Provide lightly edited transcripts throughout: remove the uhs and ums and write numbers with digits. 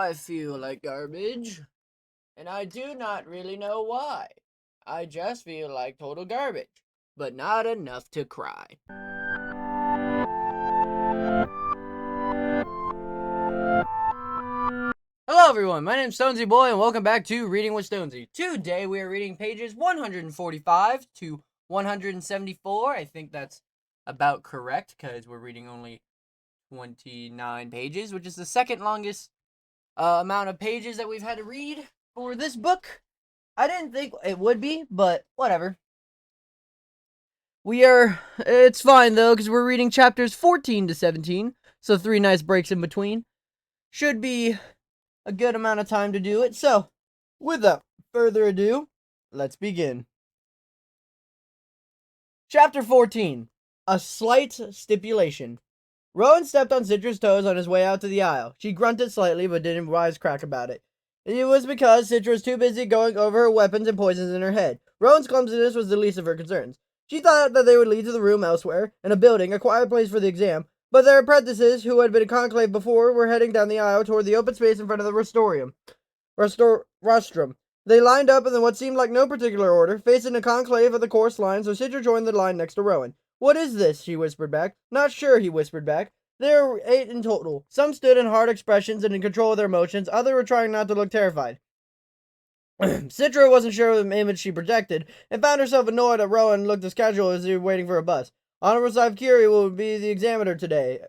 I feel like garbage, and I do not really know why. I just feel like total garbage, but not enough to cry. Hello everyone, my name's Stonsey Boy and welcome back to Reading with Stonsey. Today we are reading pages 145 to 174. I think that's about correct because we're reading only 29 pages, which is the second longest amount of pages that we've had to read for this book. I didn't think it would be, but whatever. It's fine though, because we're reading chapters 14 to 17, so 3 nice breaks in between. Should be a good amount of time to do it, so without further ado, let's begin. Chapter 14, A Slight Stipulation. Rowan stepped on Citra's toes on his way out to the aisle. She grunted slightly, but didn't wisecrack about it. It was because Citra was too busy going over her weapons and poisons in her head. Rowan's clumsiness was the least of her concerns. She thought that they would lead to the room elsewhere, in a building, a quiet place for the exam, but their apprentices, who had been in conclave before, were heading down the aisle toward the open space in front of the rostrum. They lined up in what seemed like no particular order, facing a conclave of the course line, so Citra joined the line next to Rowan. "What is this?" she whispered back. "Not sure," he whispered back. There were 8 in total. Some stood in hard expressions and in control of their emotions. Others were trying not to look terrified. Citra wasn't sure of the image she projected, and found herself annoyed that Rowan looked as casual as he was waiting for a bus. "Honorable Scythe Curie will be the examiner today,"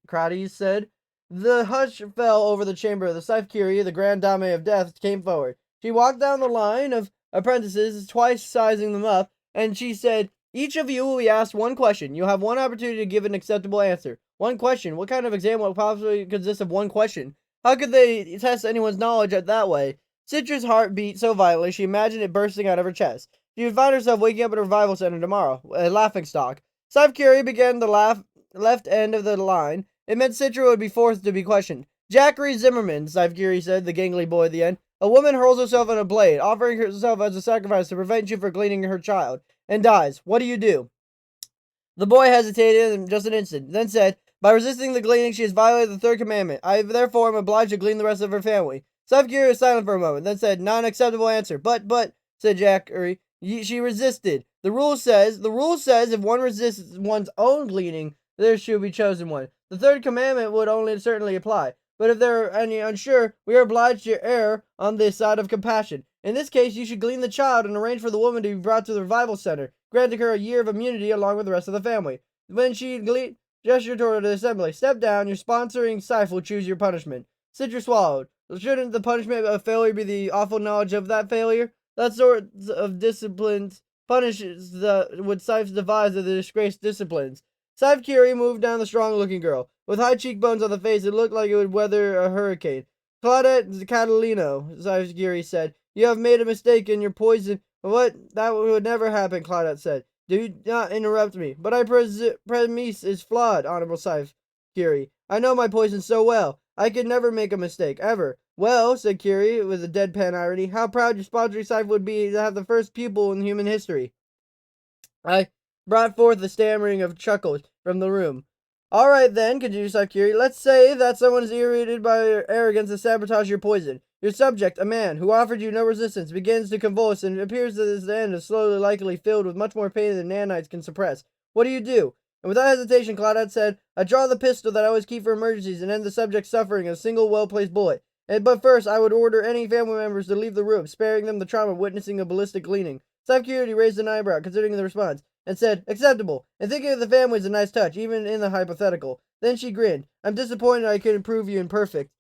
Krates said. The hush fell over the chamber. The Scythe Curie, the grand dame of death, came forward. She walked down the line of apprentices, twice sizing them up, and she said, "Each of you will be asked one question. You'll have one opportunity to give an acceptable answer." One question? What kind of exam will possibly consist of one question? How could they test anyone's knowledge that way? Citra's heart beat so violently she imagined it bursting out of her chest. She would find herself waking up at a revival center tomorrow, a laughingstock. Scythe Curie began the left end of the line. It meant Citra would be forced to be questioned. "Jackery Zimmerman," Scythe Curie said, the gangly boy at the end. "A woman hurls herself on a blade, offering herself as a sacrifice to prevent you from gleaning her child, and dies. What do you do?" The boy hesitated just an instant, then said, "By resisting the gleaning, she has violated the 3rd commandment. I therefore am obliged to glean the rest of her family." Scythe Curie was silent for a moment, then said, "Not an acceptable answer. But, said Jackery, "she resisted. The rule says if one resists one's own gleaning, there should be chosen one. The 3rd commandment would only certainly apply. But if there are any unsure, we are obliged to err on the side of compassion. In this case, you should glean the child and arrange for the woman to be brought to the revival center, granting her a year of immunity along with the rest of the family. When she gestured toward the assembly, "Step down. Your sponsoring Scythe will choose your punishment." Citra swallowed. Shouldn't the punishment of failure be the awful knowledge of that failure? That sort of disciplines punishes what Scythe devised of the disgraced disciplines. Scythe Curie moved down the strong-looking girl. With high cheekbones on the face, it looked like it would weather a hurricane. "Claudette Catalino," Scythe Curie said, "you have made a mistake in your poison." "What? That would never happen," Claudette said. "Do not interrupt me." "But our premise is flawed, Honorable Scythe Curie. I know my poison so well. I could never make a mistake, ever." "Well," said Curie, with a deadpan irony, "how proud your sponsoring Scythe would be to have the first pupil in human history." I brought forth the stammering of chuckles from the room. "All right, then," continued Scythe Curie, "let's say that someone is irritated by your arrogance and sabotage your poison. Your subject, a man, who offered you no resistance, begins to convulse and appears at the end is slowly likely filled with much more pain than nanites can suppress. What do you do?" And without hesitation, Claudette said, "I draw the pistol that I always keep for emergencies and end the subject's suffering in a single well-placed bullet. But first, I would order any family members to leave the room, sparing them the trauma of witnessing a ballistic gleaning." Scythe Curie raised an eyebrow, considering the response, and said, "Acceptable. And thinking of the family is a nice touch, even in the hypothetical." Then she grinned. "I'm disappointed I couldn't prove you imperfect."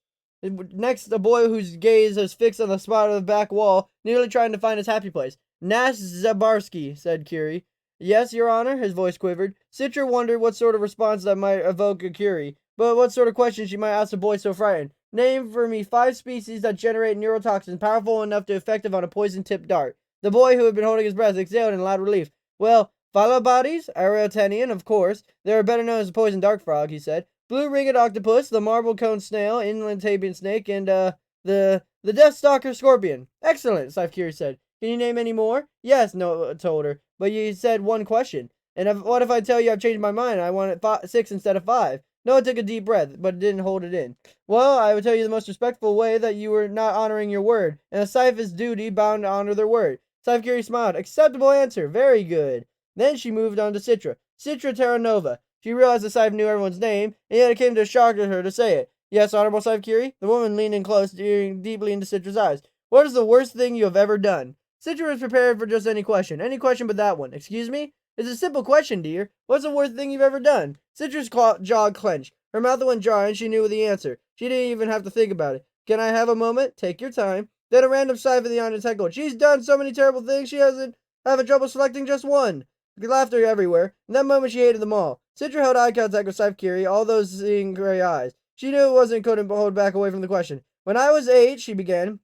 Next, a boy whose gaze was fixed on the spot of the back wall, nearly trying to find his happy place. "Nash Zabarski," said Curie. "Yes, Your Honor," his voice quivered. Citra wondered what sort of response that might evoke a Curie, but what sort of question she might ask a boy so frightened. "Name for me 5 species that generate neurotoxins powerful enough to be effective on a poison-tipped dart." The boy, who had been holding his breath, exhaled in loud relief. "Well, phyllobates, Areotenian, of course. They are better known as the poison dart frog," he said. "Blue-ringed octopus, the marble-cone snail, inland Tabian snake, and, the deathstalker scorpion." "Excellent," Scythe Curie said. "Can you name any more?" "Yes," Noah told her, "but you said one question." "And what if I tell you I've changed my mind and I want it 6 instead of 5? Noah took a deep breath, but didn't hold it in. Well, I would tell you the most respectful way that you were not honoring your word, and a Scythe is duty bound to honor their word. Scythe Curie smiled. Acceptable answer. Very good. Then she moved on to Citra. Citra Terra Nova. She realized the Scythe knew everyone's name, and yet it came to shock her to say it. Yes, Honorable Scythe Curie? The woman leaned in close, staring deeply into Citra's eyes. What is the worst thing you have ever done? Citra was prepared for just any question. Any question but that one. Excuse me? It's a simple question, dear. What's the worst thing you've ever done? Citra's jaw clenched. Her mouth went dry, and she knew the answer. She didn't even have to think about it. Can I have a moment? Take your time. Then a random sigh from the audience echoed. She's done so many terrible things, she hasn't having trouble selecting just one. Laughter everywhere. In that moment, she hated them all. Citra held eye contact with Scythe Curie, all those seeing gray eyes. She knew couldn't hold back away from the question. When I was 8, she began,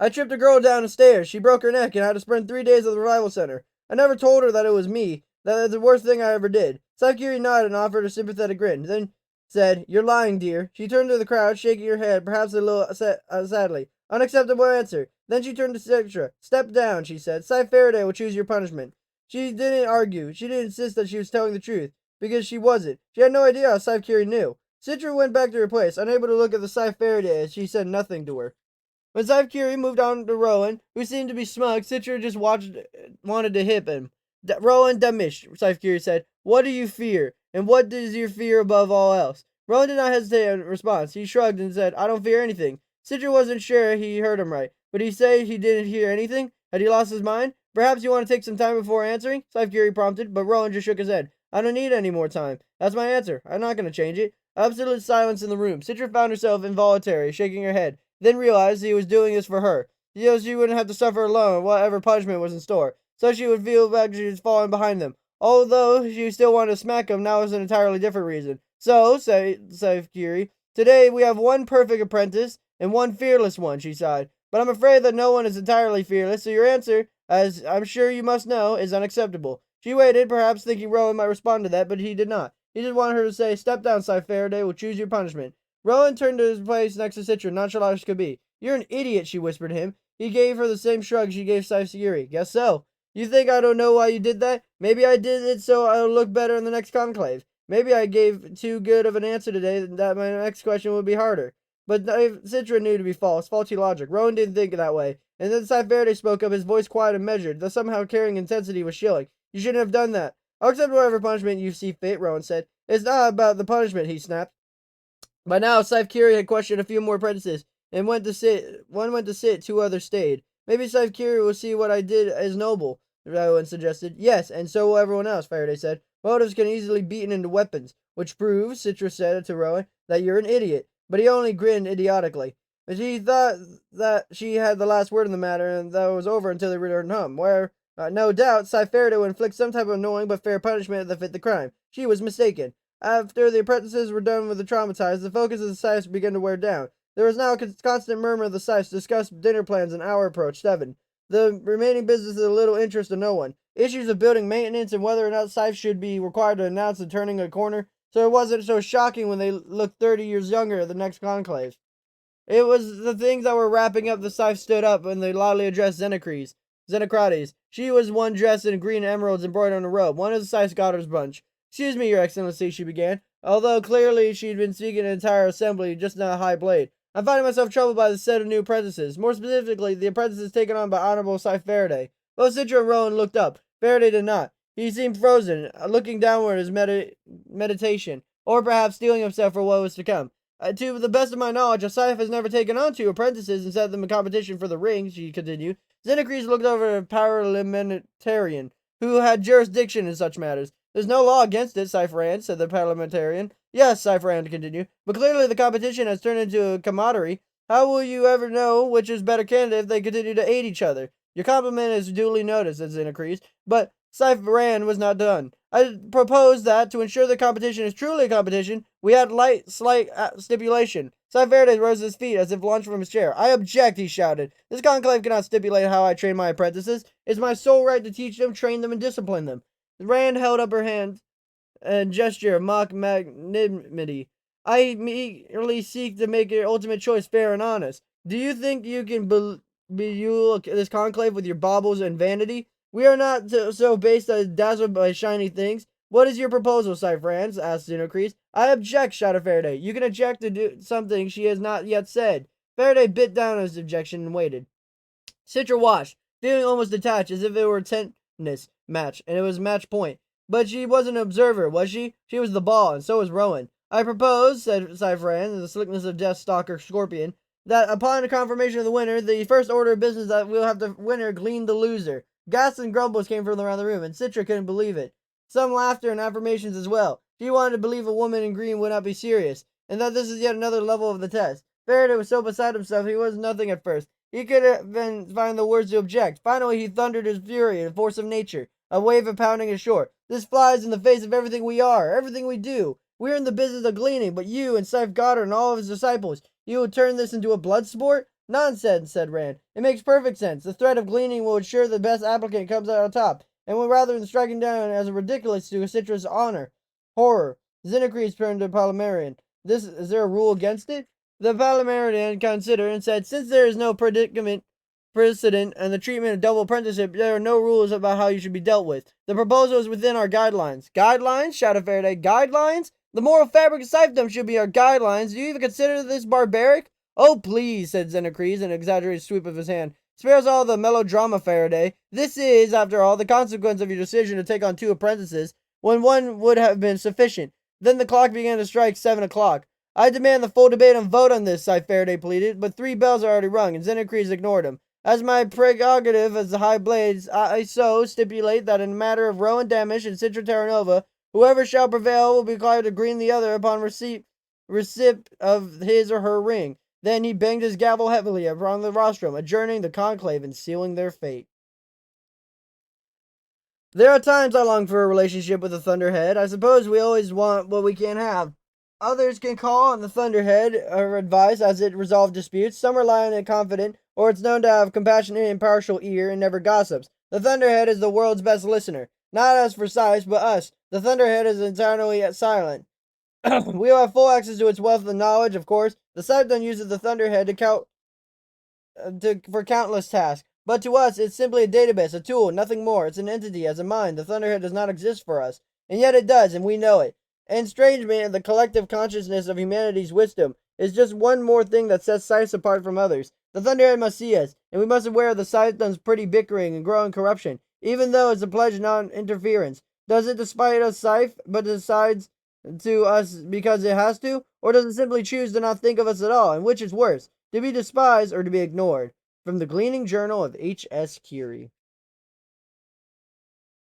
I tripped a girl down the stairs. She broke her neck and I had to spend 3 days at the revival center. I never told her that it was me. That was the worst thing I ever did. Scythe Curie nodded and offered a sympathetic grin. Then said, You're lying, dear. She turned to the crowd, shaking her head, perhaps a little sadly. Unacceptable answer. Then she turned to Citra. Step down, she said. Scythe Faraday will choose your punishment. She didn't argue. She didn't insist that she was telling the truth, because she wasn't. She had no idea how Scythe Curie knew. Citra went back to her place, unable to look at the Scythe Faraday as she said nothing to her. When Scythe Curie moved on to Rowan, who seemed to be smug, Citra just wanted to hit him. Rowan Damish, Scythe Curie said, What do you fear? And what is your fear above all else? Rowan did not hesitate in response. He shrugged and said, I don't fear anything. Citra wasn't sure he heard him right. Would he say he didn't hear anything? Had he lost his mind? Perhaps you want to take some time before answering? Scythe Curie prompted, but Rowan just shook his head. I don't need any more time. That's my answer. I'm not going to change it. Absolute silence in the room. Citra found herself involuntarily shaking her head, then realized he was doing this for her. She wouldn't have to suffer alone whatever punishment was in store, so she would feel like she was falling behind them. Although she still wanted to smack him, now was an entirely different reason. So, said Curie, today we have one perfect apprentice and one fearless one, she sighed. But I'm afraid that no one is entirely fearless, so your answer, as I'm sure you must know, is unacceptable. She waited, perhaps thinking Rowan might respond to that, but he did not. He just wanted her to say, Step down, Scythe Faraday, we'll choose your punishment. Rowan turned to his place next to Citra, nonchalant as could be. You're an idiot, she whispered to him. He gave her the same shrug she gave Scythe Curie. Guess so. You think I don't know why you did that? Maybe I did it so I'll look better in the next conclave. Maybe I gave too good of an answer today that my next question would be harder. But Citra knew to be false, faulty logic. Rowan didn't think that way. And then Scythe Faraday spoke up, his voice quiet and measured, though somehow carrying intensity was chilling. You shouldn't have done that. I'll accept whatever punishment you see fit, Rowan said. It's not about the punishment, he snapped. By now, Scythe Curie had questioned a few more apprentices, and went to sit. One went to sit, 2 others stayed. Maybe Scythe Curie will see what I did as noble, Rowan suggested. Yes, and so will everyone else, Faraday said. Motives can easily be beaten into weapons, which proves, Citra said to Rowan, that you're an idiot. But he only grinned idiotically. But she thought that she had the last word in the matter, and that it was over until they returned home, where, no doubt, Scythe Faraday would inflict some type of annoying but fair punishment that fit the crime. She was mistaken. After the apprentices were done with the traumatized, the focus of the Scythes began to wear down. There was now a constant murmur of the Scythes to discuss dinner plans, and hour approached 7. The remaining business is of little interest to no one. Issues of building maintenance and whether or not Scythes should be required to announce the turning a corner, so it wasn't so shocking when they looked 30 years younger at the next conclave. It was the things that were wrapping up the Scythe stood up and they loudly addressed Xenocrates. She was one dressed in green emeralds embroidered on a robe, one of the Scythe scholars' bunch. Excuse me, Your Excellency, she began, although clearly she'd been speaking to an entire assembly, just not a high blade. I'm finding myself troubled by the set of new apprentices, more specifically, the apprentices taken on by Honorable Scythe Faraday. Both Citra and Rowan looked up. Faraday did not. He seemed frozen, looking downward as meditation, or perhaps steeling himself for what was to come. To the best of my knowledge, a Scythe has never taken on 2 apprentices and set them in competition for the ring, she continued. Xenocrates looked over at a parliamentarian, who had jurisdiction in such matters. There's no law against it, Scythe Rand, said the parliamentarian. Yes, Scythe Rand continued, but clearly the competition has turned into a camaraderie. How will you ever know which is better candidate if they continue to aid each other? Your compliment is duly noticed, said Xenocrates, but Scythe Rand was not done. I propose that, to ensure the competition is truly a competition, we add slight stipulation. Scythe Faraday rose to his feet as if launched from his chair. I object, he shouted. This conclave cannot stipulate how I train my apprentices. It's my sole right to teach them, train them, and discipline them. Rand held up her hand and gesture of mock magnanimity. I merely seek to make your ultimate choice fair and honest. Do you think you can beguile this conclave with your baubles and vanity? We are not so based as dazzled by shiny things. What is your proposal, Cypherans? Asked Xenocrates. I object, shouted Faraday. You can object to do something she has not yet said. Faraday bit down on his objection and waited. Citra watched, feeling almost detached, as if it were a tennis match, and it was match point. But she wasn't an observer, was she? She was the ball, and so was Rowan. I propose, said Cypheran, in the slickness of Deathstalker Scorpion, that upon the confirmation of the winner, the first order of business that we'll have the winner glean the loser. Gasps and grumbles came from around the room, and Citra couldn't believe it. Some laughter and affirmations as well. She wanted to believe a woman in green would not be serious, and that this is yet another level of the test. Faraday was so beside himself he was nothing at first. He could have find the words to object. Finally, he thundered his fury, the force of nature, a wave of pounding ashore. This flies in the face of everything we are, everything we do. We're in the business of gleaning, but you and Scythe Goddard and all of his disciples, you will turn this into a blood sport? Nonsense, said Rand. It makes perfect sense. The threat of gleaning will ensure the best applicant comes out on top, and will rather than striking down as a ridiculous to a citrus honor. Horror. Xenocrates turned to Palomarian. Is there a rule against it? The Palomarian considered and said, since there is no precedent and the treatment of double apprenticeship, there are no rules about how you should be dealt with. The proposal is within our guidelines. Guidelines? Shouted Faraday. Guidelines? The moral fabric of Scythedom should be our guidelines. Do you even consider this barbaric? Oh, please, said Xenocrates, an exaggerated sweep of his hand. Spare us all the melodrama, Faraday. This is, after all, the consequence of your decision to take on 2 apprentices, when one would have been sufficient. Then the clock began to strike 7 o'clock. I demand the full debate and vote on this, Faraday pleaded, but 3 bells are already rung, and Xenocrates ignored him. As my prerogative as the High Blades, I so stipulate that in the matter of Rowan Damish and Citra Terranova, whoever shall prevail will be required to green the other upon receipt of his or her ring. Then he banged his gavel heavily upon the rostrum, adjourning the conclave and sealing their fate. There are times I long for a relationship with a Thunderhead. I suppose we always want what we can't have. Others can call on the Thunderhead for advice as it resolves disputes. Some rely on it confident, or it's known to have compassionate and impartial ear and never gossips. The Thunderhead is the world's best listener. Not us for Scythe, but us. The Thunderhead is entirely silent. We will have full access to its wealth of knowledge, of course. The Scythe uses the Thunderhead for countless tasks. But to us, it's simply a database, a tool, nothing more. It's an entity, as a mind. The Thunderhead does not exist for us. And yet it does, and we know it. And strangely, the collective consciousness of humanity's wisdom is just one more thing that sets Scythe apart from others. The Thunderhead must see us, and we must be aware of the Scythedom's pretty bickering and growing corruption, even though it's a pledge of non-interference. Does it despite us, Scythe, but decides to us because it has to? Or does it simply choose to not think of us at all? And which is worse, to be despised or to be ignored? From the Gleaning Journal of H.S. Curie.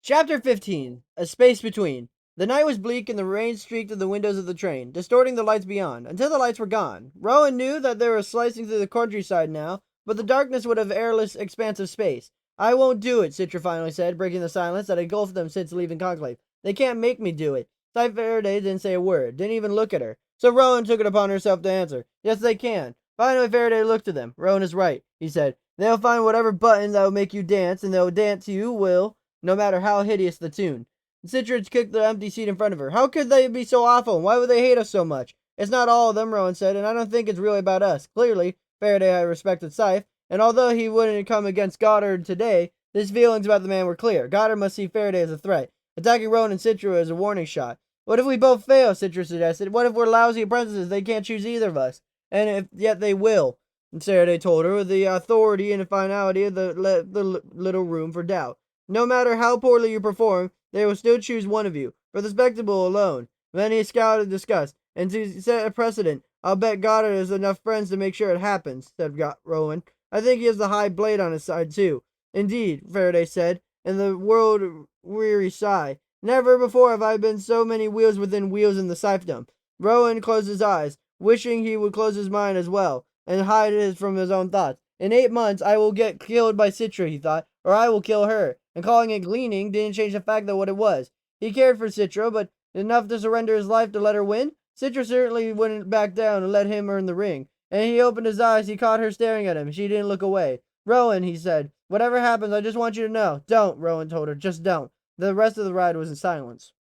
Chapter 15. A Space Between. The night was bleak and the rain streaked through the windows of the train, distorting the lights beyond, until the lights were gone. Rowan knew that they were slicing through the countryside now, but the darkness would have airless expanse of space. I won't do it, Citra finally said, breaking the silence that had engulfed them since leaving Conclave. They can't make me do it. Scythe Faraday didn't say a word, didn't even look at her. So Rowan took it upon herself to answer. Yes, they can. Finally, Faraday looked at them. Rowan is right, he said. They'll find whatever button that will make you dance, and they'll dance you will, no matter how hideous the tune. Citra kicked the empty seat in front of her. How could they be so awful? Why would they hate us so much? It's not all of them, Rowan said, and I don't think it's really about us. Clearly, Faraday had respected Scythe, and although he wouldn't come against Goddard today, his feelings about the man were clear. Goddard must see Faraday as a threat. Attacking Rowan and Citra as a warning shot. What if we both fail, Citra suggested. What if we're lousy apprentices? They can't choose either of us. And yet they will. And Faraday told her with the authority and the finality of the little room for doubt. No matter how poorly you perform, they will still choose one of you, for the spectacle alone. Then he scowled in disgust. And to set a precedent, I'll bet Goddard has enough friends to make sure it happens, said Rowan. I think he has the High Blade on his side, too. Indeed, Faraday said, in the world-weary sigh. Never before have I been so many wheels within wheels in the Scythedom. Rowan closed his eyes, wishing he would close his mind as well, and hide it from his own thoughts. In 8 months, I will get killed by Citra, he thought, or I will kill her. And calling it gleaning didn't change the fact that what it was. He cared for Citra, but enough to surrender his life to let her win? Citra certainly wouldn't back down and let him earn the ring. And he opened his eyes. He caught her staring at him. She didn't look away. Rowan, he said, whatever happens, I just want you to know. Don't, Rowan told her. Just don't. The rest of the ride was in silence.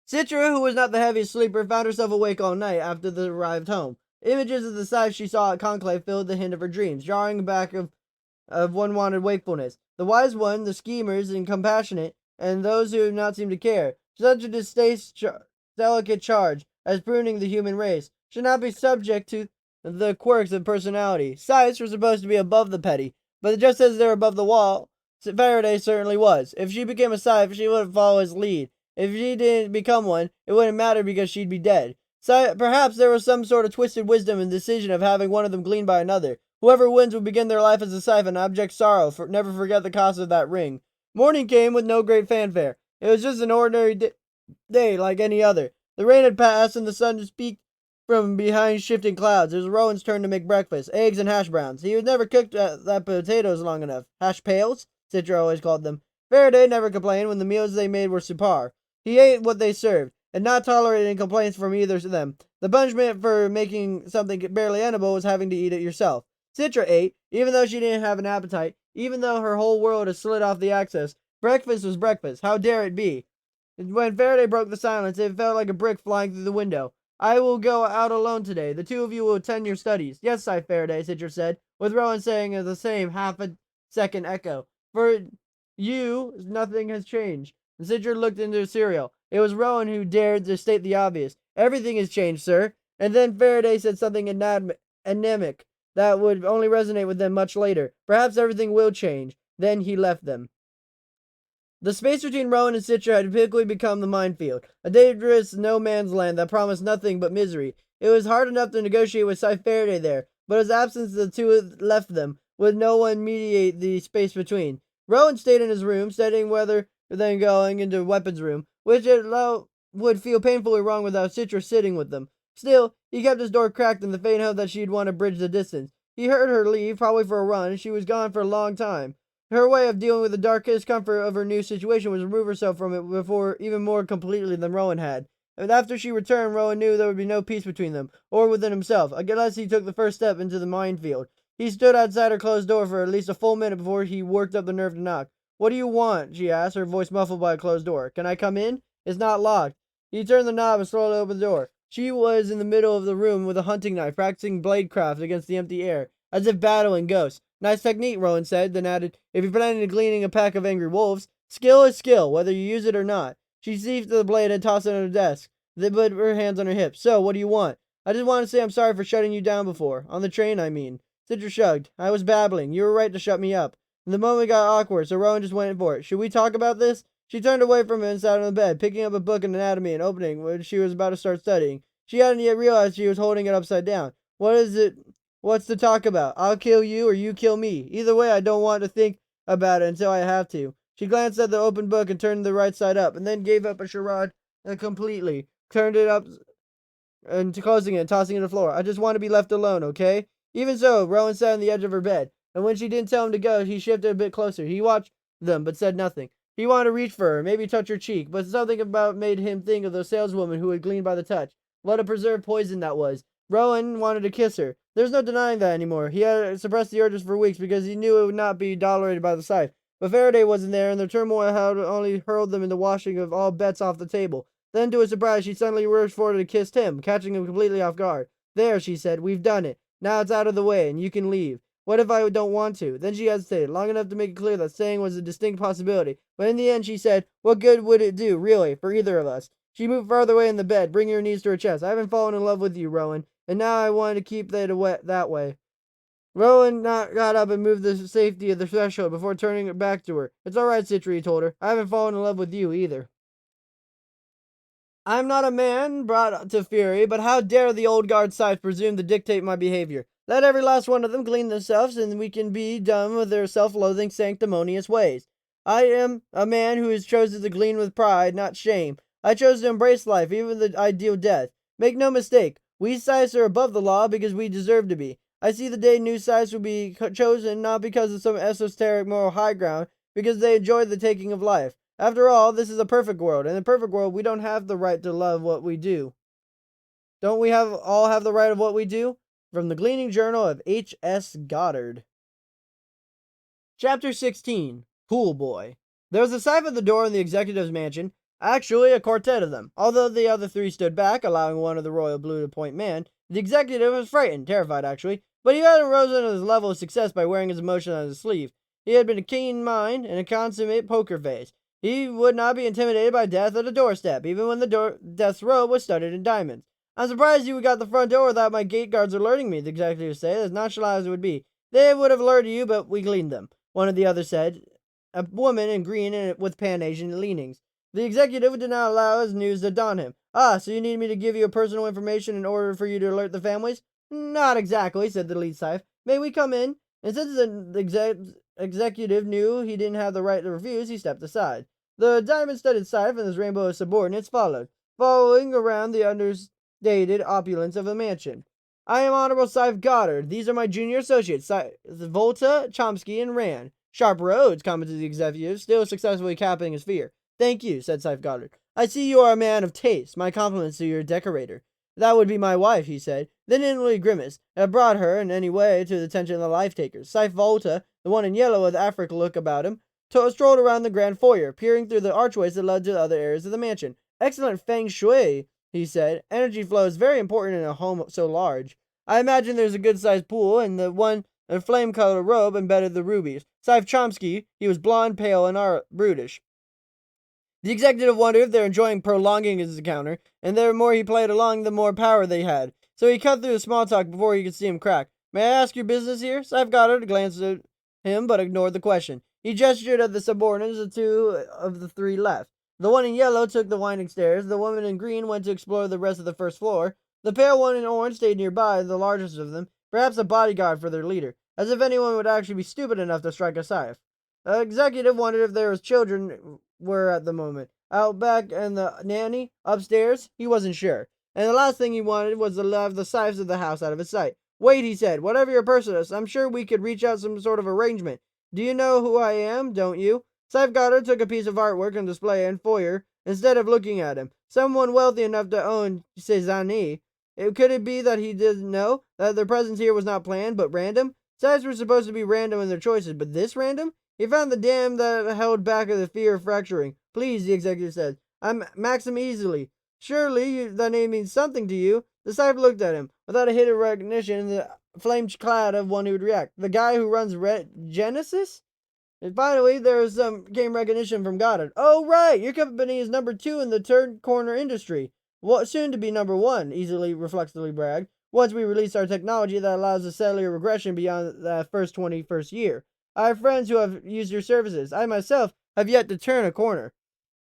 Citra, who was not the heaviest sleeper, found herself awake all night after they arrived home. Images of the sights she saw at Conclave filled the hint of her dreams, jarring back of unwanted wakefulness. The wise one, the schemers and compassionate, and those who do not seem to care. Such a delicate charge as pruning the human race should not be subject to the quirks of personality. Scythes were supposed to be above the petty, but just as they're above the wall, Faraday certainly was. If she became a Scythe, she wouldn't follow his lead. If she didn't become one, it wouldn't matter because she'd be dead. Perhaps there was some sort of twisted wisdom in the decision of having one of them gleaned by another. Whoever wins would begin their life as a Scythe and abject sorrow, never forget the cost of that ring. Morning came with no great fanfare. It was just an ordinary day like any other. The rain had passed and the sun peeked from behind shifting clouds. It was Rowan's turn to make breakfast, eggs and hash browns. He had never cooked that potatoes long enough. Hash pails? Citra always called them. Faraday never complained when the meals they made were superb. He ate what they served, and not tolerating complaints from either of them. The punishment for making something barely edible was having to eat it yourself. Citra ate, even though she didn't have an appetite, even though her whole world had slid off the axis. Breakfast was breakfast. How dare it be? When Faraday broke the silence, it felt like a brick flying through the window. I will go out alone today. The two of you will attend your studies. Yes, Scythe Faraday, Citra said, with Rowan saying the same half-a-second echo. For you, nothing has changed. And Citra looked into the cereal. It was Rowan who dared to state the obvious. Everything has changed, sir. And then Faraday said something anemic that would only resonate with them much later. Perhaps everything will change. Then he left them. The space between Rowan and Citra had quickly become the minefield, a dangerous no-man's land that promised nothing but misery. It was hard enough to negotiate with Scythe Faraday there, but his absence the two had left them, with no one mediate the space between. Rowan stayed in his room, studying whether then going into the weapons room, which would feel painfully wrong without Citra sitting with them. Still, he kept his door cracked in the faint hope that she'd want to bridge the distance. He heard her leave, probably for a run, and she was gone for a long time. Her way of dealing with the dark discomfort of her new situation was to remove herself from it before even more completely than Rowan had. And after she returned, Rowan knew there would be no peace between them, or within himself, unless he took the first step into the minefield. He stood outside her closed door for at least a full minute before he worked up the nerve to knock. What do you want? She asked, her voice muffled by a closed door. Can I come in? It's not locked. He turned the knob and slowly opened the door. She was in the middle of the room with a hunting knife, practicing bladecraft against the empty air, as if battling ghosts. Nice technique, Rowan said, then added, if you're planning on gleaning a pack of angry wolves, skill is skill, whether you use it or not. She seized the blade and tossed it on her desk, then put her hands on her hips. So, what do you want? I just want to say I'm sorry for shutting you down before. On the train, I mean. Citra shrugged. I was babbling. You were right to shut me up. And the moment got awkward, so Rowan just went for it. Should we talk about this? She turned away from him and sat on the bed, picking up a book in anatomy and opening when she was about to start studying. She hadn't yet realized she was holding it upside down. What is it? What's to talk about? I'll kill you or you kill me. Either way, I don't want to think about it until I have to. She glanced at the open book and turned the right side up, and then gave up a charade completely. Turned it up and closing it and tossing it to the floor. I just want to be left alone, okay? Even so, Rowan sat on the edge of her bed, and when she didn't tell him to go, he shifted a bit closer. He watched them, but said nothing. He wanted to reach for her, maybe touch her cheek, but something about made him think of the saleswoman who had gleaned by the touch. What a preserved poison that was. Rowan wanted to kiss her. There's no denying that anymore. He had suppressed the urges for weeks because he knew it would not be tolerated by the Scythe. But Faraday wasn't there, and the turmoil had only hurled them into washing of all bets off the table. Then, to his surprise, she suddenly rushed forward and kissed him, catching him completely off guard. There, she said, we've done it. Now it's out of the way, and you can leave. What if I don't want to? Then she hesitated, long enough to make it clear that staying was a distinct possibility. But in the end, she said, what good would it do, really, for either of us? She moved farther away in the bed, bringing her knees to her chest. I haven't fallen in love with you, Rowan, and now I want to keep it that way. Rowan got up and moved the safety of the threshold before turning it back to her. It's all right, Citra, he told her. I haven't fallen in love with you, either. I'm not a man brought to fury, but how dare the old guard Scythe presume to dictate my behavior? Let every last one of them glean themselves, and we can be done with their self-loathing, sanctimonious ways. I am a man who has chosen to glean with pride, not shame. I chose to embrace life, even the ideal death. Make no mistake, we Scythes are above the law because we deserve to be. I see the day new Scythes will be chosen not because of some esoteric moral high ground, because they enjoy the taking of life. After all, this is a perfect world. In a perfect world, we don't have the right to love what we do. Don't we all have the right of what we do? From the Gleaning Journal of H.S. Goddard. Chapter 16. Pool Boy. There was a Scythe at the door in the executive's mansion. Actually, a quartet of them. Although the other three stood back, allowing one of the royal blue to point man, the executive was frightened, terrified actually, but he hadn't risen to his level of success by wearing his emotion on his sleeve. He had been a keen mind and a consummate poker face. He would not be intimidated by death at a doorstep, even when the death's robe was studded in diamonds. I'm surprised you got the front door without my gate guards alerting me, the executive said, as nonchalant as it would be. They would have alerted you, but we cleaned them, one of the others said, a woman in green and with Pan-Asian leanings. The executive did not allow his news to dawn him. Ah, so you need me to give you personal information in order for you to alert the families? Not exactly, said the lead Scythe. May we come in? And since the executive knew he didn't have the right to refuse, he stepped aside. The diamond-studded Scythe and his rainbow of subordinates following around the understated opulence of the mansion. I am Honorable Scythe Goddard. These are my junior associates, Volta, Chomsky, and Rand. Sharp roads, commented the executive, still successfully capping his fear. Thank you, said Scythe Goddard. I see you are a man of taste. My compliments to your decorator. That would be my wife, he said, then inwardly grimaced. It brought her, in any way, to the attention of the life-takers. Scythe Volta, the one in yellow with African look about him, strolled around the grand foyer, peering through the archways that led to the other areas of the mansion. Excellent feng shui, he said. Energy flow is very important in a home so large. I imagine there's a good-sized pool, and the one in a flame-colored robe embedded the rubies. Scythe Chomsky, he was blonde, pale, and brutish. The executive wondered if they were enjoying prolonging his encounter, and the more he played along, the more power they had. So he cut through the small talk before he could see him crack. May I ask your business here? Scythe Goddard glanced at him, but ignored the question. He gestured at the subordinates, the two of the three left. The one in yellow took the winding stairs. The woman in green went to explore the rest of the first floor. The pale one in orange stayed nearby, the largest of them, perhaps a bodyguard for their leader, as if anyone would actually be stupid enough to strike a scythe. The executive wondered if there was children were at the moment. Out back and the nanny, upstairs, he wasn't sure. And the last thing he wanted was to leave the scythes of the house out of his sight. Wait, he said, whatever your purpose is, I'm sure we could reach out some sort of arrangement. Do you know who I am, don't you? Scythe Goddard took a piece of artwork on display in foyer instead of looking at him. Someone wealthy enough to own Cézanne. Could it be that he didn't know that their presence here was not planned, but random? Scythes were supposed to be random in their choices, but this random? He found the dam that held back the fear of fracturing. Please, the executive said. I'm Maxim Easily. Surely that name means something to you. The Scythe looked at him, without a hint of recognition, the flame-clad of one who would react. The guy who runs Genesis? And finally, there came recognition from Goddard. Oh, right, your company is number 2 in the third corner industry. Well, soon to be number 1, Easily reflexively bragged, once we release our technology that allows a cellular regression beyond the first 21st year. I have friends who have used your services. I myself have yet to turn a corner.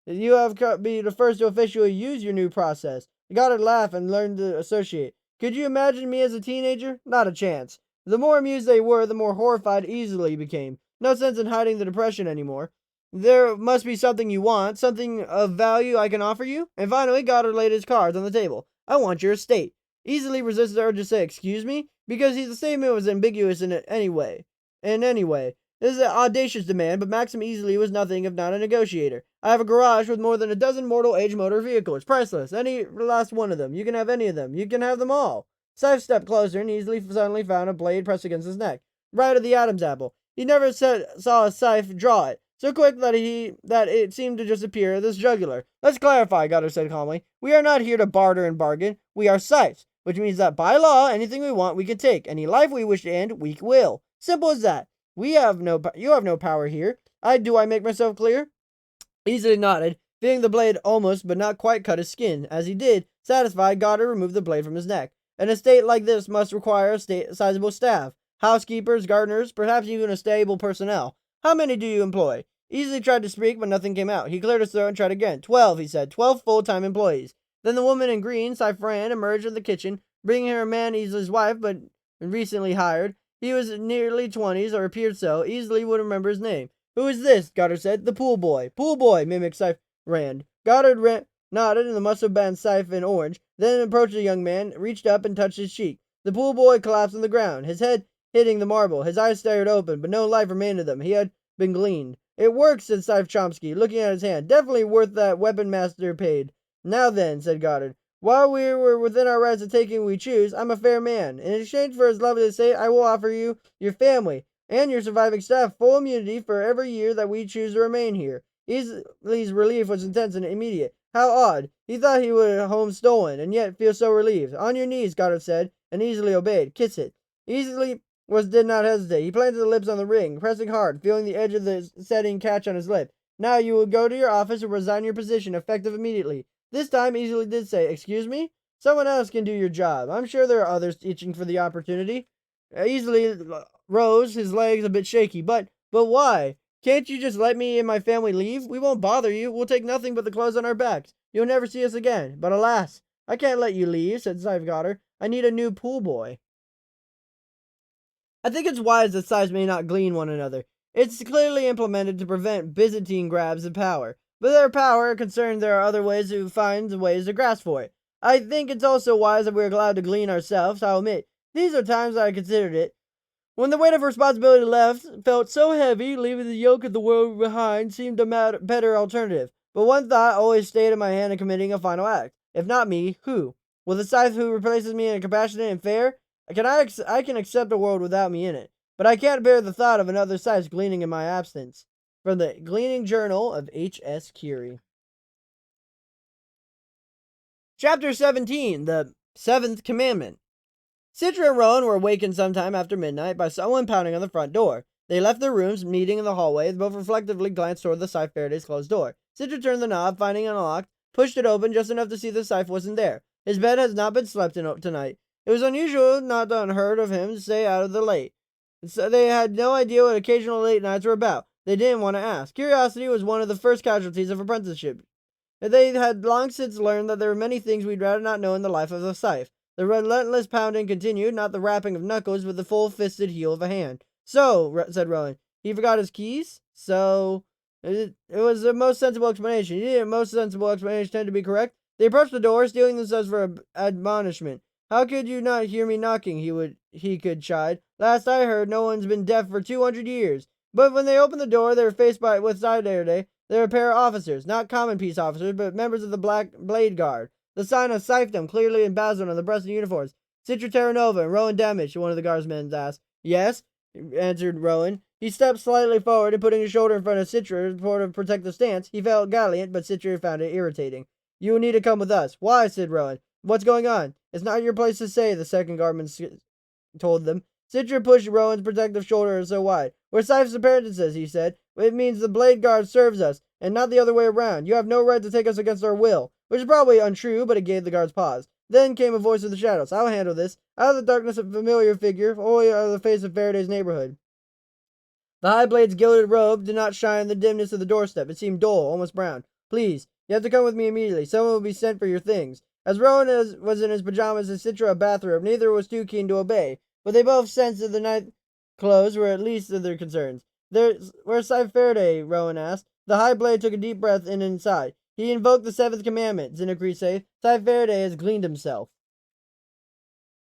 You have be the first to officially use your new process. Goddard laughed and learned to associate. Could you imagine me as a teenager? Not a chance. The more amused they were, the more horrified Easily became. No sense in hiding the depression anymore. There must be something you want, something of value I can offer you. And finally, Goddard laid his cards on the table. I want your estate. Easily resisted the urge to say, excuse me, because the statement was ambiguous in any way. This is an audacious demand, but Maxim Easily was nothing if not a negotiator. I have a garage with more than a dozen mortal-age motor vehicles. Priceless. Any last one of them. You can have any of them. You can have them all. Scythe stepped closer and Easily suddenly found a blade pressed against his neck. Right at the Adam's apple. He never saw a Scythe draw it. So quick that it seemed to just appear at his jugular. Let's clarify, Goddard said calmly. We are not here to barter and bargain. We are Scythes, which means that by law, anything we want we can take. Any life we wish to end, we will. Simple as that. You have no power here. Do I make myself clear? Easily nodded, feeling the blade almost but not quite cut his skin. As he did, satisfied, Goddard removed the blade from his neck. An estate like this must require a sizable staff. Housekeepers, gardeners, perhaps even a stable personnel. How many do you employ? Easily tried to speak, but nothing came out. He cleared his throat and tried again. 12, he said. 12 full-time employees. Then the woman in green, Scythe Rand, emerged from the kitchen, bringing her a man Easily's wife, but recently hired. He was nearly 20s, or appeared so. Easily would remember his name. Who is this? Goddard said. The pool boy. Pool boy, mimicked Scythe Rand. Goddard nodded, and the must have been Scythe in orange, then approached the young man, reached up and touched his cheek. The pool boy collapsed on the ground, his head hitting the marble. His eyes stared open, but no life remained in them. He had been gleaned. It works, said Scythe Chomsky, looking at his hand. Definitely worth that weapon master paid. Now then, said Goddard. While we were within our rights of taking what we choose, I'm a fair man. In exchange for his lovely estate, I will offer you, your family, and your surviving staff full immunity for every year that we choose to remain here. Easily's relief was intense and immediate. How odd. He thought he would have home stolen, and yet feel so relieved. On your knees, Goddard said, and Easily obeyed. Kiss it. Easily did not hesitate. He planted the lips on the ring, pressing hard, feeling the edge of the setting catch on his lip. Now you will go to your office and resign your position, effective immediately. This time, easily did say, excuse me? Someone else can do your job. I'm sure there are others itching for the opportunity. Easily rose, his legs a bit shaky. But why? Can't you just let me and my family leave? We won't bother you. We'll take nothing but the clothes on our backs. You'll never see us again. But alas, I can't let you leave, said Scythe. I need a new pool boy. I think it's wise that sides may not glean one another. It's clearly implemented to prevent Byzantine grabs of power. But their power concerned there are other ways to find ways to grasp for it. I think it's also wise that we're allowed to glean ourselves. I'll admit, these are times I considered it. When the weight of responsibility felt so heavy, leaving the yoke of the world behind seemed a better alternative. But one thought always stayed in my hand in committing a final act. If not me, who? Will the Scythe who replaces me in a compassionate and fair? I can accept a world without me in it, but I can't bear the thought of another Scythe gleaning in my absence. From the Gleaning Journal of H.S. Curie. Chapter 17, The Seventh Commandment. Citra and Rowan were awakened sometime after midnight by someone pounding on the front door. They left their rooms, meeting in the hallway, both reflectively glanced toward the Scythe Faraday's closed door. Citra turned the knob, finding it unlocked, pushed it open just enough to see the Scythe wasn't there. His bed has not been slept in tonight. It was unusual, not unheard of him to stay out of the late. So they had no idea what occasional late nights were about. They didn't want to ask. Curiosity was one of the first casualties of apprenticeship. They had long since learned that there were many things we'd rather not know in the life of a Scythe. The relentless pounding continued, not the rapping of knuckles, but the full-fisted heel of a hand. So, said Rowan, he forgot his keys? So, it was the most sensible explanation. Most sensible explanations tend to be correct. They approached the door, steeling themselves for admonishment. How could you not hear me knocking? He could chide. Last I heard, no one's been deaf for 200 years. But when they opened the door, they were faced with Scythe Faraday. They were a pair of officers, not common peace officers, but members of the Black Blade Guard. The sign of Scythedom clearly emblazoned on the breast of the uniforms. Citra Terra Nova and Rowan Damage, one of the guardsmen asked. Yes, answered Rowan. He stepped slightly forward and putting his shoulder in front of Citra for a protective stance. He felt gallant, but Citra found it irritating. You will need to come with us. Why? Said Rowan. What's going on? It's not your place to say, the second guardman told them. Citra pushed Rowan's protective shoulder so wide. We're Scythe's apprentices, he said. It means the Blade Guard serves us, and not the other way around. You have no right to take us against our will. Which is probably untrue, but it gave the guards pause. Then came a voice of the shadows. I'll handle this. Out of the darkness, a familiar figure, only out of the face of Faraday's neighborhood. The high blade's gilded robe did not shine in the dimness of the doorstep. It seemed dull, almost brown. Please, you have to come with me immediately. Someone will be sent for your things. As Rowan was in his pajamas and Citra a bathrobe, neither was too keen to obey, but they both sensed that the night clothes were at least of their concerns. Where's Scythe Faraday? Rowan asked. The high blade took a deep breath in and sighed. He invoked the seventh commandment, Zinacre said. Scythe Faraday has gleaned himself.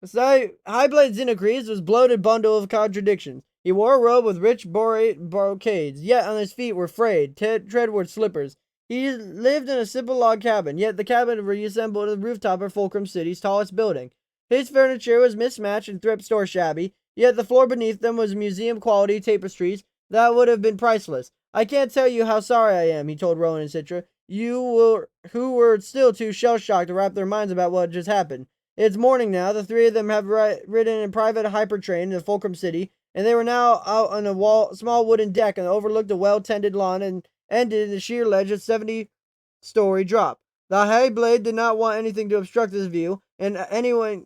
Highblade Zinacre's was a bloated bundle of contradictions. He wore a robe with rich brocades, yet on his feet were frayed, treadward slippers. He lived in a simple log cabin, yet the cabin resembled the rooftop of Fulcrum City's tallest building. His furniture was mismatched and thrift store shabby, yet the floor beneath them was museum-quality tapestries that would have been priceless. I can't tell you how sorry I am, he told Rowan and Citra, who were still too shell-shocked to wrap their minds about what had just happened. It's morning now. The three of them have ridden in a private hypertrain to Fulcrum City, and they were now out on a small wooden deck and overlooked a well-tended lawn and ended in the sheer ledge of 70-story drop. The high blade did not want anything to obstruct this view, and anyone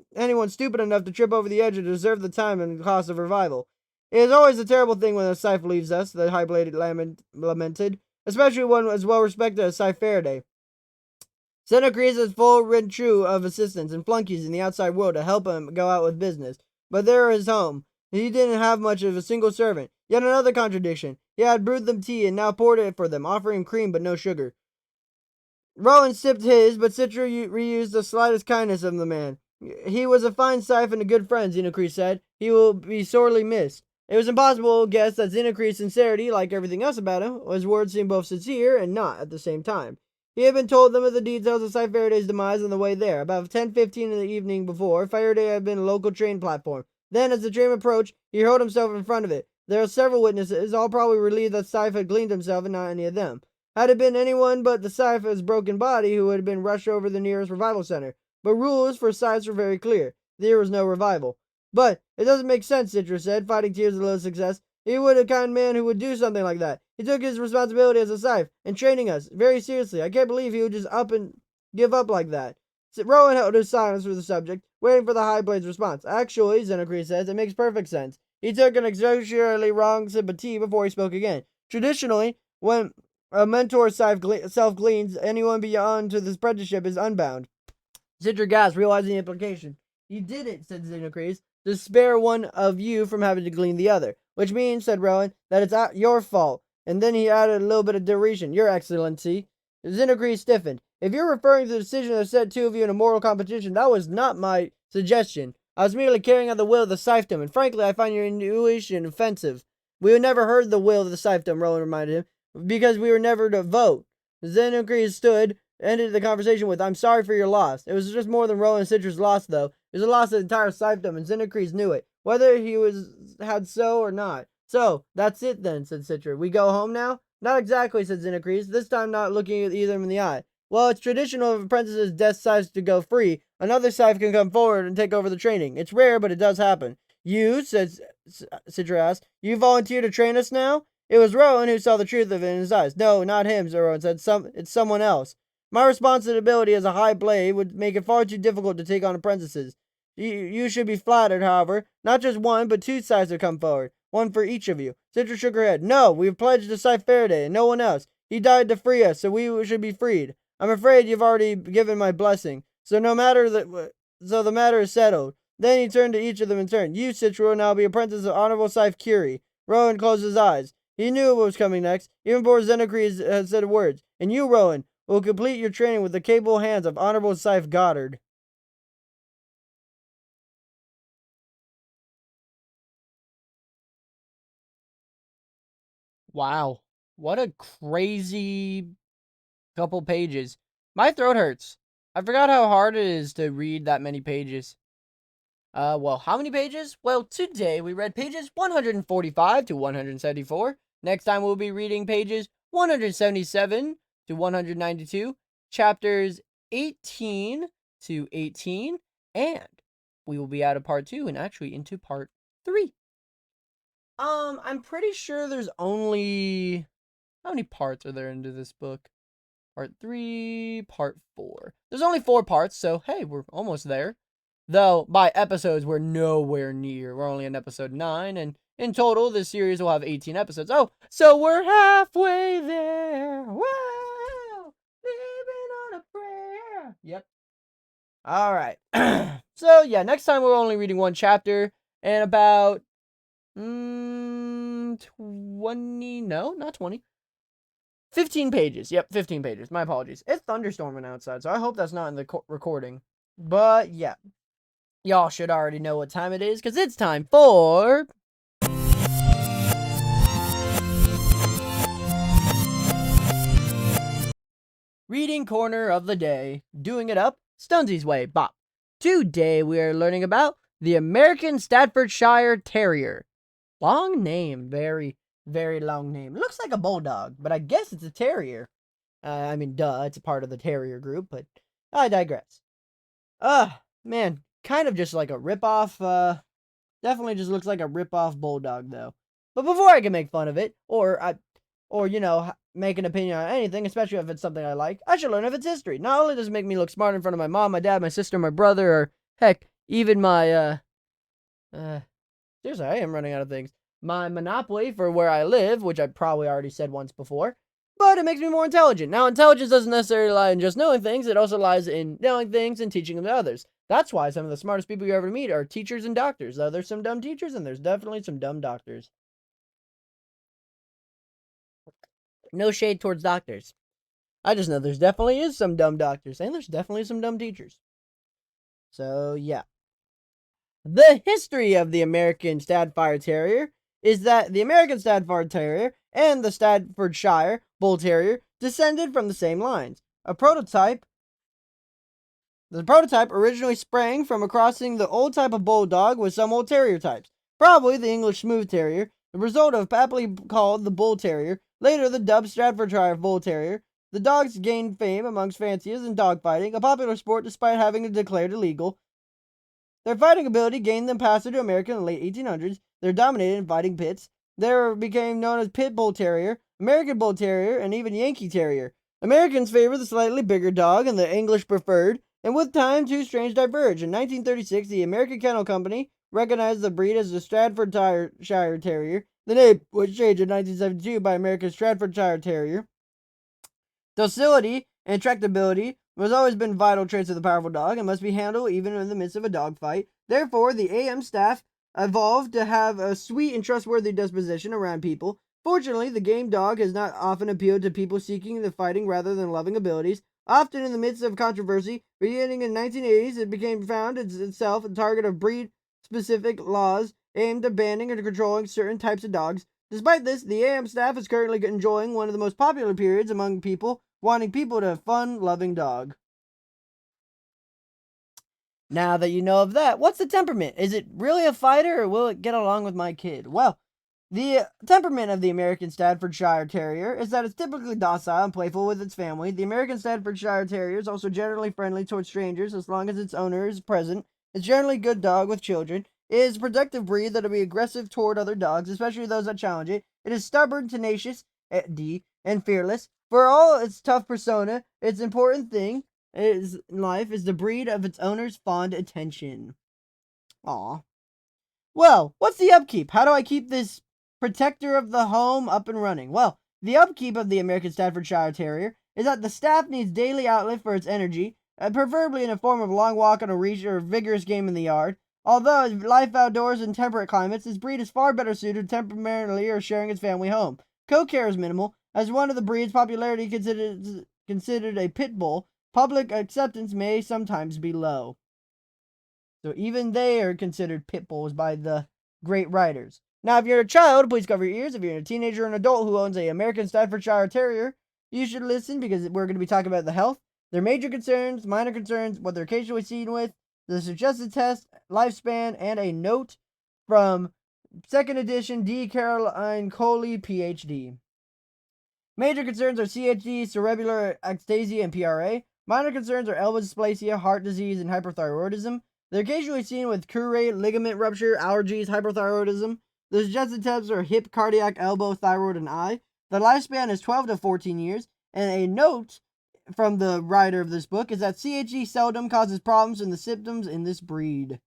stupid enough to trip over the edge would deserve the time and the cost of revival. It is always a terrible thing when a Scythe leaves us, the high blade lamented, especially one as well respected as Scythe Faraday. Zinacre is full rid true of assistants and flunkies in the outside world to help him go out with business, but there is home. He didn't have much of a single servant. Yet another contradiction. He had brewed them tea and now poured it for them, offering cream but no sugar. Rowan sipped his, but Citra reused the slightest kindness of the man. He was a fine Scythe and a good friend, Zinacre said. He will be sorely missed. It was impossible to guess that Zinacre's sincerity, like everything else about him, his words seemed both sincere and not at the same time. He had been told them of the details of Scythe Faraday's demise on the way there. About 10:15 in the evening before, Faraday had been a local train platform. Then, as the train approached, he hurled himself in front of it. There were several witnesses, all probably relieved that Scythe had gleaned himself and not any of them. Had it been anyone but the Scythe of his broken body who had been rushed over the nearest revival center. But rules for Scythes were very clear. There was no revival. But it doesn't make sense, Citra said, fighting tears of little success. He was a kind man who would do something like that. He took his responsibility as a Scythe and training us very seriously. I can't believe he would just up and give up like that. Rowan held his silence for the subject, waiting for the High Blade's response. Actually, Xenocrates says, it makes perfect sense. He took an exaggeratedly wrong sip of tea before he spoke again. Traditionally, when a mentor self-gleans, anyone beyond to this apprenticeship is unbound. Citra gasped, realizing the implication. You did it, said Xenocrates, to spare one of you from having to glean the other. Which means, said Rowan, that it's your fault. And then he added a little bit of derision. Your Excellency. Xenocrates stiffened. If you're referring to the decision that set two of you in a mortal competition, that was not my suggestion. I was merely carrying out the will of the Scythedom, and frankly, I find your intuition offensive. We had never heard the will of the Scythedom, Rowan reminded him, because we were never to vote. Xenocrates stood, ended the conversation with, I'm sorry for your loss. It was just more than Rowan and Citra's loss, though. It was a loss of the entire Scythedom, and Xenocrates knew it, whether he had so or not. So, that's it then, said Citra. We go home now? Not exactly, said Xenocrates, this time not looking at either of them in the eye. Well, it's traditional of apprentices' death scythes to go free. Another scythe can come forward and take over the training. It's rare, but it does happen. You, said Citra asked, you volunteer to train us now? It was Rowan who saw the truth of it in his eyes. No, not him, Rowan said. It's someone else. My responsibility as a high blade would make it far too difficult to take on apprentices. You should be flattered, however. Not just one, but two scythes have come forward. One for each of you. Citra shook her head. No, we've pledged to Scythe Faraday and no one else. He died to free us, so we should be freed. I'm afraid you've already given my blessing. So the matter is settled. Then he turned to each of them in turn. You, Citra, will now be apprentice of Honorable Scythe Curie. Rowan closed his eyes. He knew what was coming next, even before Xenocrates had said words. And you, Rowan, will complete your training with the capable hands of Honorable Scythe Goddard. Wow. What a crazy couple pages. My throat hurts. I forgot how hard it is to read that many pages. Well, how many pages? Well, today we read pages 145 to 174. Next time we'll be reading pages 177 to 192, chapters 18 to 18, and we will be out of part 2 and actually into part 3. I'm pretty sure there's only... How many parts are there into this book? Part 3, part 4. There's only 4 parts, so hey, we're almost there. Though, by episodes, we're nowhere near. We're only on episode 9, and in total, this series will have 18 episodes. Oh, so we're halfway there. Wow! Living on a prayer. Yep. Alright. So, yeah, next time we're only reading one chapter, and about... 20... No, not 20. 15 pages. Yep, 15 pages. My apologies. It's thunderstorming outside, so I hope that's not in the recording. But, yeah. Y'all should already know what time it is, because it's time for... Reading Corner of the Day. Doing it up, Stonsey's way, bop. Today we are learning about the American Staffordshire Terrier. Long name. Very, very long name. It looks like a bulldog, but I guess it's a terrier. I mean, duh, it's a part of the terrier group, but I digress. Man, kind of just like a rip-off, definitely just looks like a rip-off bulldog, though. But before I can make fun of it, or make an opinion on anything, especially if it's something I like, I should learn of its history. Not only does it make me look smart in front of my mom, my dad, my sister, my brother, or, heck, even my, seriously, I am running out of things. My Monopoly for where I live, which I probably already said once before, but it makes me more intelligent. Now, intelligence doesn't necessarily lie in just knowing things, it also lies in knowing things and teaching them to others. That's why some of the smartest people you ever meet are teachers and doctors, though there's some dumb teachers and there's definitely some dumb doctors. No shade towards doctors. I just know there's definitely is some dumb doctors, and there's definitely some dumb teachers. So, yeah. The history of the American Staffordshire Terrier is that the American Staffordshire Terrier and the Staffordshire Bull Terrier descended from the same lines. The prototype originally sprang from a crossing the old type of bulldog with some old terrier types, probably the English Smooth Terrier, the result of aptly called the Bull Terrier, later the dubbed Staffordshire Bull Terrier. The dogs gained fame amongst fanciers in dogfighting, a popular sport despite having it declared illegal. Their fighting ability gained them passage to America in the late 1800s. They're dominated in fighting pits. There became known as Pit Bull Terrier, American Bull Terrier, and even Yankee Terrier. Americans favor the slightly bigger dog and the English preferred, and with time, two strains diverged. In 1936, the American Kennel Company recognized the breed as the Staffordshire Terrier. The name was changed in 1972 by American Staffordshire Terrier. Docility and tractability has always been vital traits of the powerful dog and must be handled even in the midst of a dog fight. Therefore, the AM staff evolved to have a sweet and trustworthy disposition around people. Fortunately, the game dog has not often appealed to people seeking the fighting rather than loving abilities. Often in the midst of controversy, beginning in the 1980s, it became found itself a target of breed-specific laws aimed at banning and controlling certain types of dogs. Despite this, the AM staff is currently enjoying one of the most popular periods among people wanting people to have fun-loving dog. Now that you know of that, what's the temperament? Is it really a fighter, or will it get along with my kid? Well, the temperament of the American Staffordshire Terrier is that it's typically docile and playful with its family. The American Staffordshire Terrier is also generally friendly towards strangers as long as its owner is present. It's generally a good dog with children. It is a protective breed that will be aggressive toward other dogs, especially those that challenge it. It is stubborn, tenacious, and fearless. For all its tough persona, its important thing in life is the breed of its owner's fond attention. Aw. Well, what's the upkeep? How do I keep this protector of the home up and running? Well, the upkeep of the American Staffordshire Terrier is that the staff needs daily outlet for its energy, preferably in the form of a long walk on a leash or a vigorous game in the yard. Although life outdoors in temperate climates, this breed is far better suited temporarily or sharing its family home. Co-care is minimal, as one of the breed's popularity considered a pit bull. Public acceptance may sometimes be low. So even they are considered pit bulls by the great writers. Now, if you're a child, please cover your ears. If you're a teenager or an adult who owns an American Staffordshire Terrier, you should listen because we're going to be talking about the health, their major concerns, minor concerns, what they're occasionally seen with, the suggested test, lifespan, and a note from 2nd edition D. Caroline Coley, PhD. Major concerns are CHD, cerebellar ataxia, and PRA. Minor concerns are elbow dysplasia, heart disease, and hyperthyroidism. They're occasionally seen with crurate, ligament rupture, allergies, hyperthyroidism. The suggested tests are hip, cardiac, elbow, thyroid, and eye. The lifespan is 12 to 14 years. And a note from the writer of this book is that CHD seldom causes problems in the symptoms in this breed.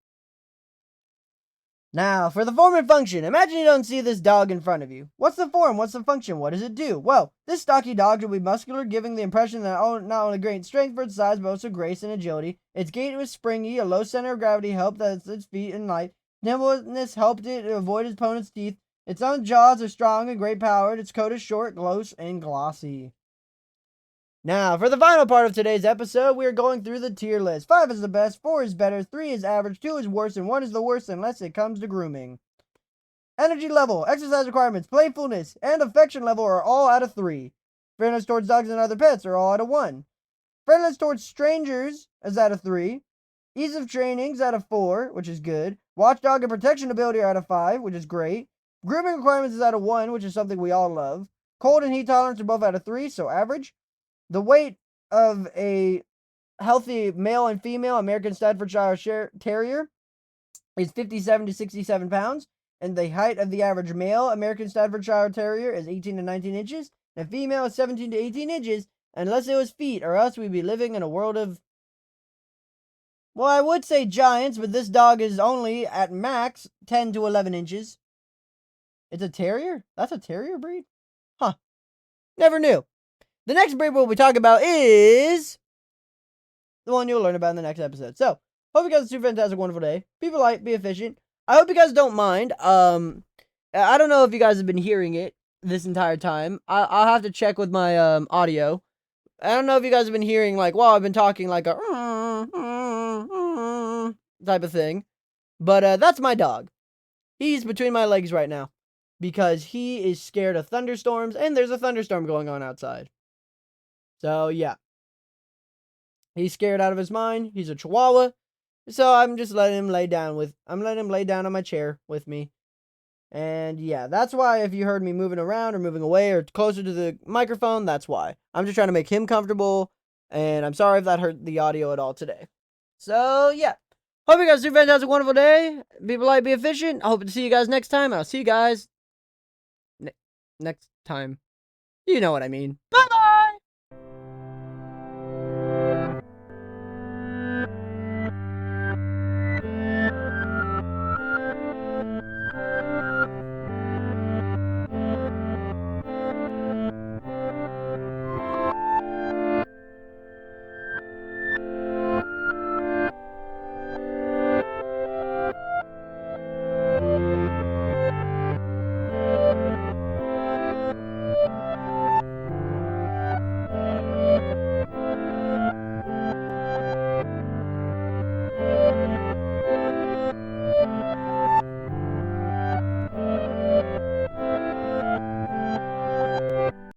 Now, for the form and function, imagine you don't see this dog in front of you. What's the form? What's the function? What does it do? Well, this stocky dog will be muscular, giving the impression that not only great strength for its size, but also grace and agility. Its gait was springy, a low center of gravity helped its feet and light. Nimbleness helped it avoid its opponent's teeth. Its own jaws are strong and great powered. Its coat is short, close, and glossy. Now, for the final part of today's episode, we are going through the tier list. 5 is the best, 4 is better, 3 is average, 2 is worse, and 1 is the worst unless it comes to grooming. Energy level, exercise requirements, playfulness, and affection level are all out of 3. Fairness towards dogs and other pets are all out of 1. Friendliness towards strangers is out of 3. Ease of training is out of 4, which is good. Watchdog and protection ability are out of 5, which is great. Grooming requirements is out of 1, which is something we all love. Cold and heat tolerance are both out of 3, so average. The weight of a healthy male and female American Staffordshire Terrier is 57 to 67 pounds, and the height of the average male American Staffordshire Terrier is 18 to 19 inches, and a female is 17 to 18 inches, unless it was feet, or else we'd be living in a world of, well, I would say giants, but this dog is only, at max, 10 to 11 inches. It's a terrier? That's a terrier breed? Huh. Never knew. The next breed we'll be talking about is the one you'll learn about in the next episode. So, hope you guys have a super fantastic, wonderful day. Be polite, be efficient. I hope you guys don't mind. I don't know if you guys have been hearing it this entire time. I'll have to check with my audio. I don't know if you guys have been hearing, like, well, I've been talking like a type of thing. But that's my dog. He's between my legs right now because he is scared of thunderstorms, and there's a thunderstorm going on outside. So, yeah. He's scared out of his mind. He's a chihuahua. So, I'm just letting him lay down on my chair with me. And, yeah, that's why if you heard me moving around or moving away or closer to the microphone, that's why. I'm just trying to make him comfortable. And I'm sorry if that hurt the audio at all today. So, yeah. Hope you guys do a fantastic, wonderful day. Be polite, be efficient. I hope to see you guys next time. I'll see you guys next time. You know what I mean. Bye bye!